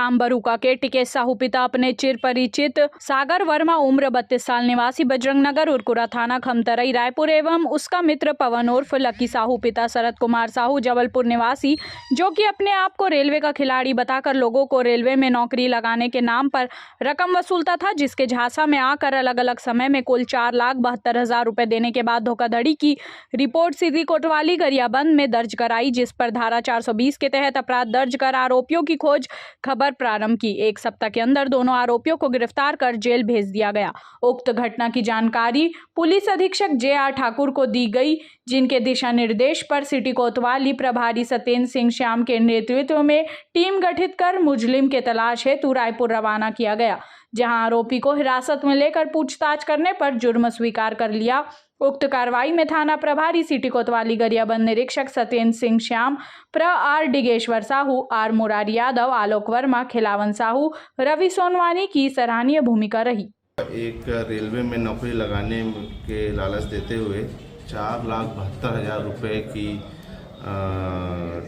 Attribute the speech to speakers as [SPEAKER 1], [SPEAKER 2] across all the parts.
[SPEAKER 1] राम बरूका के टिकेश साहू पिता अपने चिर परिचित सागर वर्मा उम्र 32 साल निवासी बजरंग नगर उरकुरा थाना खमतराई रायपुर एवं उसका मित्र पवन उर्फ लकी साहू पिता शरद कुमार साहू जबलपुर निवासी, जो कि अपने आप को रेलवे का खिलाड़ी बताकर लोगों को रेलवे में नौकरी लगाने के नाम पर रकम वसूलता था, जिसके झांसा में आकर अलग अलग समय में कुल 4,72,000 रुपए देने के बाद धोखाधड़ी की रिपोर्ट सीधी कोतवाली गरियाबंद में दर्ज कराई, जिस पर धारा 420 के तहत अपराध दर्ज कर आरोपियों की खोज खबर प्रारंभ की। एक सप्ताह के अंदर दोनों आरोपियों को गिरफ्तार कर जेल भेज दिया गया। उक्त घटना की जानकारी पुलिस अधीक्षक जे.आर. ठाकुर को दी गई, जिनके दिशा निर्देश पर सिटी कोतवाली प्रभारी सत्येंद्र सिंह श्याम के नेतृत्व में टीम गठित कर मुजरिम के तलाश हेतु रायपुर रवाना किया गया, जहां आरोपी को हिरासत में लेकर पूछताछ करने पर जुर्म स्वीकार कर लिया। उक्त कार्रवाई में थाना प्रभारी सिटी कोतवाली गरियाबंद निरीक्षक सत्येंद्र सिंह श्याम, आर डिगेश्वर साहू, आर मुरारी यादव, आलोक वर्मा, खिलावन साहू, रवि सोनवानी की सराहनीय भूमिका रही।
[SPEAKER 2] एक रेलवे में नौकरी लगाने के लालच देते हुए 4,72,000 रुपये की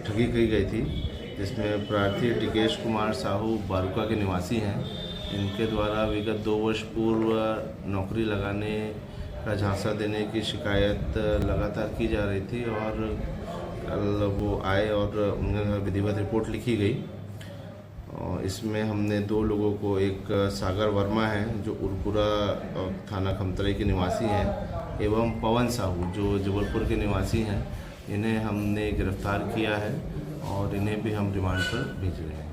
[SPEAKER 2] ठगी की गई थी, जिसमें प्रार्थी टिकेश कुमार साहू बारुका के निवासी हैं। इनके द्वारा विगत 2 वर्ष पूर्व नौकरी लगाने का झांसा देने की शिकायत लगातार की जा रही थी और कल वो आए और उन्हें विधिवत रिपोर्ट लिखी गई। और इसमें हमने 2 लोगों को, एक सागर वर्मा है जो उरकुरा थाना खमतराई के निवासी हैं, एवं पवन साहू जो जबलपुर के निवासी हैं, इन्हें हमने गिरफ्तार किया है और इन्हें भी हम रिमांड पर भेज रहे हैं।